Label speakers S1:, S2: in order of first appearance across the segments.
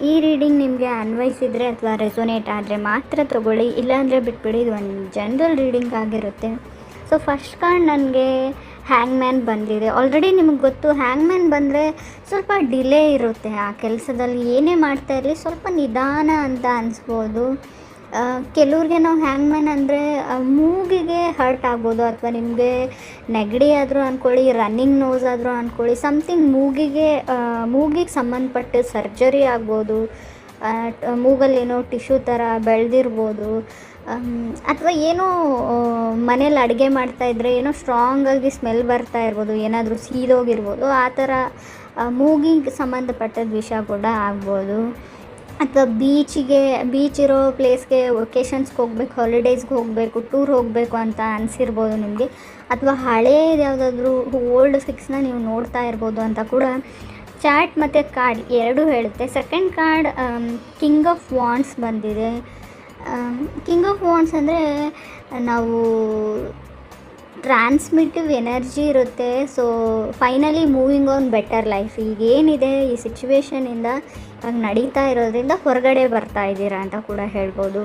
S1: ಈ ರೀಡಿಂಗ್ ನಿಮಗೆ ಅನ್ವಯಿಸಿದರೆ ಅಥವಾ ರೆಸೊನೇಟ್ ಆದರೆ ಮಾತ್ರ ತೊಗೊಳ್ಳಿ, ಇಲ್ಲಾಂದರೆ ಬಿಟ್ಬಿಡಿ. ಇದು ಒಂದು ಜನರಲ್ ರೀಡಿಂಗ್ ಆಗಿರುತ್ತೆ. ಸೊ ಫಸ್ಟ್ ಕಾರ್ಡ್ ನನಗೆ ಹ್ಯಾಂಗ್ಮ್ಯಾನ್ ಬಂದಿದೆ. ಆಲ್ರೆಡಿ ನಿಮಗೆ ಗೊತ್ತು, ಹ್ಯಾಂಗ್ಮ್ಯಾನ್ ಬಂದರೆ ಸ್ವಲ್ಪ ಡಿಲೇ ಇರುತ್ತೆ. ಆ ಕೆಲಸದಲ್ಲಿ ಏನೇ ಮಾಡ್ತಾ ಇರಲಿ ಸ್ವಲ್ಪ ನಿಧಾನ ಅಂತ ಅನಿಸ್ಬೋದು. ಕೆಲವ್ರಿಗೆ ನಾವು ಹ್ಯಾಂಗ್ಮ್ಯಾನ್ ಅಂದರೆ ಮೂಗಿಗೆ ಹರ್ಟ್ ಆಗ್ಬೋದು, ಅಥವಾ ನಿಮಗೆ ನೆಗಡಿ ಆದರೂ ಅಂದ್ಕೊಳ್ಳಿ, ರನ್ನಿಂಗ್ ನೋಸ್ ಆದರೂ ಅಂದ್ಕೊಳ್ಳಿ, ಸಮಥಿಂಗ್ ಮೂಗಿಗೆ ಸಂಬಂಧಪಟ್ಟ ಸರ್ಜರಿ ಆಗ್ಬೋದು, ಮೂಗಲ್ಲೇನೋ ಟಿಶ್ಯೂ ಥರ ಬೆಳೆದಿರ್ಬೋದು, ಅಥವಾ ಏನೋ ಮನೇಲಿ ಅಡುಗೆ ಮಾಡ್ತಾಯಿದ್ರೆ ಏನೋ ಸ್ಟ್ರಾಂಗಾಗಿ ಸ್ಮೆಲ್ ಬರ್ತಾ ಇರ್ಬೋದು, ಏನಾದರೂ ಸೀದೋಗಿರ್ಬೋದು, ಆ ಥರ ಮೂಗಿಗೆ ಸಂಬಂಧಪಟ್ಟದ ವಿಷಯ ಕೂಡ ಆಗ್ಬೋದು. ಅಥವಾ ಬೀಚ್ ಇರೋ ಪ್ಲೇಸ್ಗೆ ವೆಕೇಷನ್ಸ್ಗೆ ಹೋಗ್ಬೇಕು, ಹಾಲಿಡೇಸ್ಗೆ ಹೋಗಬೇಕು, ಟೂರ್ ಹೋಗಬೇಕು ಅಂತ ಅನಿಸಿರ್ಬೋದು ನಿಮಗೆ. ಅಥವಾ ಹಳೇದು ಯಾವುದಾದ್ರೂ ಓಲ್ಡ್ ಫಿಕ್ಸ್ನ ನೀವು ನೋಡ್ತಾ ಇರ್ಬೋದು ಅಂತ ಕೂಡ ಚಾರ್ಟ್ ಮತ್ತು ಕಾರ್ಡ್ ಎರಡೂ ಹೇಳುತ್ತೆ. Second card king of wands ಬಂದಿದೆ. ಕಿಂಗ್ ಆಫ್ ವಾಂಡ್ಸ್ ಅಂದರೆ ನಾವು ಟ್ರಾನ್ಸ್ಮಿಟಿವ್ ಎನರ್ಜಿ ಇರುತ್ತೆ. So finally moving on better life. ಈಗೇನಿದೆ ಈ ಸಿಚುವೇಷನಿಂದ ಇವಾಗ ನಡೀತಾ ಇರೋದ್ರಿಂದ ಹೊರಗಡೆ ಬರ್ತಾ ಇದ್ದೀರಾ ಅಂತ ಕೂಡ ಹೇಳ್ಬೋದು.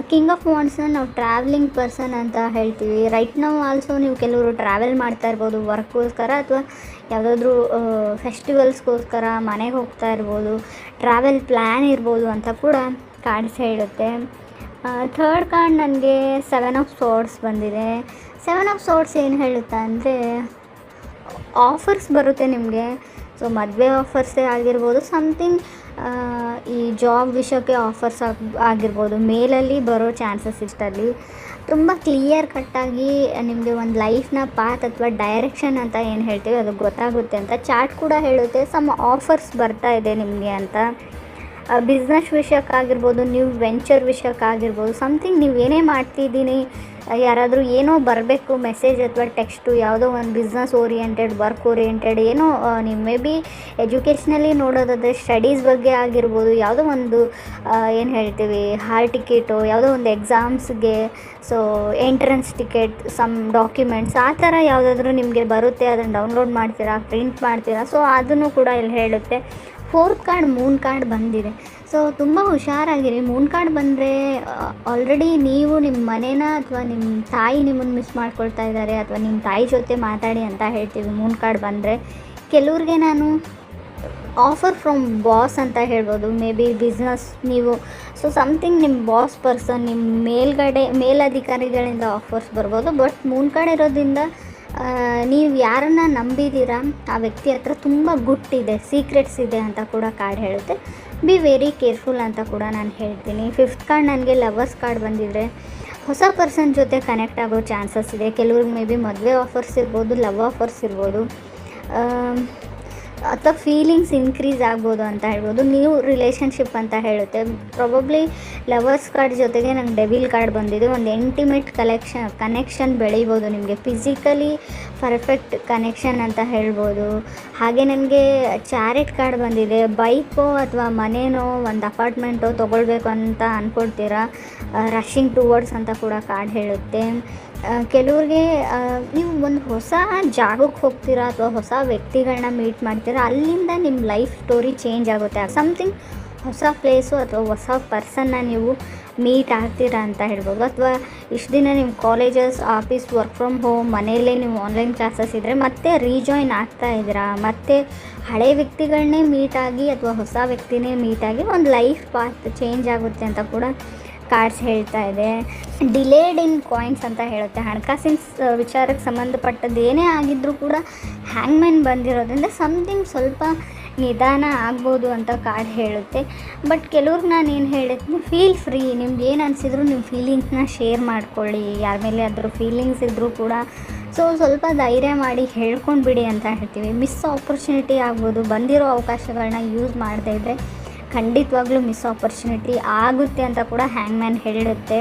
S1: ಕಿಂಗ್ ಆಫ್ ವಾಂಡ್ಸ್ನ ನಾವು ಟ್ರಾವೆಲಿಂಗ್ ಪರ್ಸನ್ ಅಂತ ಹೇಳ್ತೀವಿ. ರೈಟ್ ನಾವು ಆಲ್ಸೋ ನೀವು ಕೆಲವರು ಟ್ರಾವೆಲ್ ಮಾಡ್ತಾ ಇರ್ಬೋದು ವರ್ಕ್ಗೋಸ್ಕರ, ಅಥವಾ ಯಾವುದಾದ್ರೂ ಫೆಸ್ಟಿವಲ್ಸ್ಗೋಸ್ಕರ ಮನೆಗೆ ಹೋಗ್ತಾ ಇರ್ಬೋದು, ಟ್ರಾವೆಲ್ ಪ್ಲ್ಯಾನ್ ಇರ್ಬೋದು ಅಂತ ಕೂಡ ಕಾರ್ಡ್ಸ್ ಹೇಳುತ್ತೆ. ಥರ್ಡ್ ಕಾರ್ಡ್ ನನಗೆ 7 ಆಫ್ ಸೋರ್ಡ್ಸ್ ಬಂದಿದೆ. 7 ಆಫ್ ಸೋರ್ಡ್ಸ್ ಏನು ಹೇಳುತ್ತೆ ಅಂದರೆ ಆಫರ್ಸ್ ಬರುತ್ತೆ ನಿಮಗೆ. ಸೊ ಮದುವೆ ಆಫರ್ಸೇ ಆಗಿರ್ಬೋದು, ಸಮಥಿಂಗ್ ಈ ಜಾಬ್ ವಿಷಯಕ್ಕೆ ಆಫರ್ಸ್ ಆಗಿರ್ಬೋದು, ಮೇಲಲ್ಲಿ ಬರೋ ಚಾನ್ಸಸ್ ಇಷ್ಟಲ್ಲಿ ತುಂಬ ಕ್ಲಿಯರ್ ಕಟ್ಟಾಗಿ ನಿಮಗೆ ಒಂದು ಲೈಫ್ನ ಪಾತ್ ಅಥವಾ ಡೈರೆಕ್ಷನ್ ಅಂತ ಏನು ಹೇಳ್ತೀವಿ ಅದು ಗೊತ್ತಾಗುತ್ತೆ ಅಂತ ಚಾರ್ಟ್ ಕೂಡ ಹೇಳುತ್ತೆ. ಸಮ್ ಆಫರ್ಸ್ ಬರ್ತಾ ಇದೆ ನಿಮಗೆ ಅಂತ. ಬಿಸ್ನೆಸ್ ವಿಷಯಕ್ಕಾಗಿರ್ಬೋದು, ನೀವು ವೆಂಚರ್ ವಿಷಯಕ್ಕಾಗಿರ್ಬೋದು, ಸಮಥಿಂಗ್ ನೀವು ಏನೇ ಮಾಡ್ತಿದ್ದೀನಿ, ಯಾರಾದರೂ ಏನೋ ಬರಬೇಕು ಮೆಸೇಜ್ ಅಥವಾ ಟೆಕ್ಸ್ಟು, ಯಾವುದೋ ಒಂದು ಬಿಸ್ನೆಸ್ ಓರಿಯೆಂಟೆಡ್, ವರ್ಕ್ ಓರಿಯೆಂಟೆಡ್, ಏನೋ ನೀವು ಮೇ ಬಿ ಎಜುಕೇಷ್ನಲಿ ನೋಡೋದಾದರೆ ಸ್ಟಡೀಸ್ ಬಗ್ಗೆ ಆಗಿರ್ಬೋದು, ಯಾವುದೋ ಒಂದು ಏನು ಹೇಳ್ತೀವಿ ಹಾಲ್ ಟಿಕೆಟು, ಯಾವುದೋ ಒಂದು ಎಕ್ಸಾಮ್ಸ್ಗೆ, so entrance ticket, some documents, ಆ ಥರ ಯಾವುದಾದ್ರೂ ನಿಮಗೆ ಬರುತ್ತೆ, ಅದನ್ನು ಡೌನ್ಲೋಡ್ ಮಾಡ್ತೀರಾ, ಪ್ರಿಂಟ್ ಮಾಡ್ತೀರಾ. ಸೊ ಅದನ್ನು ಕೂಡ ಇಲ್ಲಿ ಹೇಳುತ್ತೆ. ಫೋರ್ತ್ ಕಾರ್ಡ್ ಮೂನ್ ಕಾರ್ಡ್ ಬಂದಿದೆ. ಸೊ ತುಂಬ ಹುಷಾರಾಗಿರಿ. ಮೂನ್ ಕಾರ್ಡ್ ಬಂದರೆ ಆಲ್ರೆಡಿ ನೀವು ನಿಮ್ಮ ಮನೇನ ಅಥವಾ ನಿಮ್ಮ ತಾಯಿ ನಿಮ್ಮನ್ನು ಮಿಸ್ ಮಾಡ್ಕೊಳ್ತಾ ಇದ್ದಾರೆ, ಅಥವಾ ನಿಮ್ಮ ತಾಯಿ ಜೊತೆ ಮಾತಾಡಿ ಅಂತ ಹೇಳ್ತೀವಿ ಮೂನ್ ಕಾರ್ಡ್ ಬಂದರೆ. ಕೆಲವ್ರಿಗೆ ನಾನು ಆಫರ್ ಫ್ರಮ್ ಬಾಸ್ ಅಂತ ಹೇಳ್ಬೋದು, ಮೇ ಬಿ ಬಿಸ್ನೆಸ್ ನೀವು, ಸೊ ಸಮಥಿಂಗ್ ನಿಮ್ಮ ಬಾಸ್ ಪರ್ಸನ್, ನಿಮ್ಮ ಮೇಲಧಿಕಾರಿಗಳಿಂದ ಆಫರ್ಸ್ ಬರ್ಬೋದು. ಬಟ್ ಮೂನ್ ಕಾರ್ಡ್ ಇರೋದ್ರಿಂದ ನೀವು ಯಾರನ್ನು ನಂಬಿದ್ದೀರಾ ಆ ವ್ಯಕ್ತಿ ಹತ್ರ ತುಂಬ ಗುಟ್ಟಿದೆ, ಸೀಕ್ರೆಟ್ಸ್ ಇದೆ ಅಂತ ಕೂಡ ಕಾರ್ಡ್ ಹೇಳುತ್ತೆ. ಬಿ ವೆರಿ ಕೇರ್ಫುಲ್ ಅಂತ ಕೂಡ ನಾನು ಹೇಳ್ತೀನಿ. ಫಿಫ್ತ್ ಕಾರ್ಡ್ ನನಗೆ ಲವರ್ಸ್ ಕಾರ್ಡ್ ಬಂದಿದ್ರೆ ಹೊಸ ಪರ್ಸನ್ ಜೊತೆ ಕನೆಕ್ಟ್ ಆಗೋ ಚಾನ್ಸಸ್ ಇದೆ. ಕೆಲವ್ರಿಗೆ ಮೇ ಬಿ ಮದುವೆ ಆಫರ್ಸ್ ಇರ್ಬೋದು, ಲವ್ ಆಫರ್ಸ್ ಇರ್ಬೋದು, ಅಥವಾ ಫೀಲಿಂಗ್ಸ್ ಇನ್ಕ್ರೀಸ್ ಆಗ್ಬೋದು ಅಂತ ಹೇಳ್ಬೋದು. ನೀವು ರಿಲೇಷನ್ಶಿಪ್ ಅಂತ ಹೇಳುತ್ತೆ. ಪ್ರಾಬಬ್ಲಿ ಲವರ್ಸ್ ಕಾರ್ಡ್ ಜೊತೆಗೆ ನಂಗೆ ಡೆವಿಲ್ ಕಾರ್ಡ್ ಬಂದಿದೆ. ಒಂದು ಇಂಟಿಮೇಟ್ ಕನೆಕ್ಷನ್ ಬೆಳೀಬೋದು ನಿಮಗೆ, ಫಿಸಿಕಲಿ ಪರ್ಫೆಕ್ಟ್ ಕನೆಕ್ಷನ್ ಅಂತ ಹೇಳ್ಬೋದು. ಹಾಗೆ ನನಗೆ ಚಾರಿಟ್ ಕಾರ್ಡ್ ಬಂದಿದೆ. ಬೈಕೋ ಅಥವಾ ಮನೇನೋ ಒಂದು ಅಪಾರ್ಟ್ಮೆಂಟೋ ತೊಗೊಳ್ಬೇಕು ಅಂತ ಅಂದ್ಕೊಳ್ತೀರಾ, ರಶಿಂಗ್ ಟುವರ್ಡ್ಸ್ ಅಂತ ಕೂಡ ಕಾರ್ಡ್ ಹೇಳುತ್ತೆ. ಕೆಲವ್ರಿಗೆ ನೀವು ಒಂದು ಹೊಸ ಜಾಗಕ್ಕೆ ಹೋಗ್ತೀರಾ ಅಥವಾ ಹೊಸ ವ್ಯಕ್ತಿಗಳನ್ನ ಮೀಟ್ ಮಾಡ್ತೀರಾ, ಅಲ್ಲಿಂದ ನಿಮ್ಮ ಲೈಫ್ ಸ್ಟೋರಿ ಚೇಂಜ್ ಆಗುತ್ತೆ. ಸಮಥಿಂಗ್ ಹೊಸ ಪ್ಲೇಸು ಅಥವಾ ಹೊಸ ಪರ್ಸನ್ನ ನೀವು ಮೀಟ್ ಆಗ್ತೀರಾ ಅಂತ ಹೇಳ್ಬೋದು. ಅಥವಾ ಇಷ್ಟು ದಿನ ನಿಮ್ಮ colleges, office, work from home, ಮನೆಯಲ್ಲೇ ನೀವು ಆನ್ಲೈನ್ ಕ್ಲಾಸಸ್ ಇದ್ದರೆ ಮತ್ತೆ ರೀಜಾಯ್ನ್ ಆಗ್ತಾ ಇದ್ದೀರಾ, ಮತ್ತು ಹಳೆ ವ್ಯಕ್ತಿಗಳನ್ನೇ ಮೀಟಾಗಿ ಅಥವಾ ಹೊಸ ವ್ಯಕ್ತಿನೇ ಮೀಟಾಗಿ ಒಂದು ಲೈಫ್ ಪಾತ್ ಚೇಂಜ್ ಆಗುತ್ತೆ ಅಂತ ಕೂಡ ಕಾರ್ಡ್ಸ್ ಹೇಳ್ತಾ ಇದೆ. ಡಿಲೇಡ್ ಇನ್ ಕಾಯಿನ್ಸ್ ಅಂತ ಹೇಳುತ್ತೆ. ಹಣಕಾಸಿನ ವಿಚಾರಕ್ಕೆ ಸಂಬಂಧಪಟ್ಟದ್ದು ಏನೇ ಆಗಿದ್ದರೂ ಕೂಡ ಹ್ಯಾಂಗ್ಮ್ಯಾನ್ ಬಂದಿರೋದ್ರಿಂದ ಸಮಥಿಂಗ್ ಸ್ವಲ್ಪ ನಿಧಾನ ಆಗ್ಬೋದು ಅಂತ ಕಾರ್ಡ್ ಹೇಳುತ್ತೆ. ಬಟ್ ಕೆಲವ್ರಿಗೆ ನಾನು ಏನು ಹೇಳ್ತೀನಿ, ಫೀಲ್ ಫ್ರೀ. ನಿಮ್ಗೆ ಏನು ಅನಿಸಿದ್ರು ನಿಮ್ಮ ಫೀಲಿಂಗ್ಸ್ನ ಶೇರ್ ಮಾಡ್ಕೊಳ್ಳಿ, ಯಾರ ಮೇಲೆ ಅದ್ರ ಫೀಲಿಂಗ್ಸ್ ಇದ್ದರೂ ಕೂಡ. ಸೊ ಸ್ವಲ್ಪ ಧೈರ್ಯ ಮಾಡಿ ಹೇಳ್ಕೊಂಡ್ಬಿಡಿ ಅಂತ ಹೇಳ್ತೀವಿ. ಮಿಸ್ ಆಪರ್ಚುನಿಟಿ ಆಗ್ಬೋದು, ಬಂದಿರೋ ಅವಕಾಶಗಳನ್ನ ಯೂಸ್ ಮಾಡದೇ ಇದ್ದರೆ ಖಂಡಿತವಾಗ್ಲೂ ಮಿಸ್ ಆಪರ್ಚುನಿಟಿ ಆಗುತ್ತೆ ಅಂತ ಕೂಡ ಹ್ಯಾಂಗ್ಮ್ಯಾನ್ ಹೇಳುತ್ತೆ.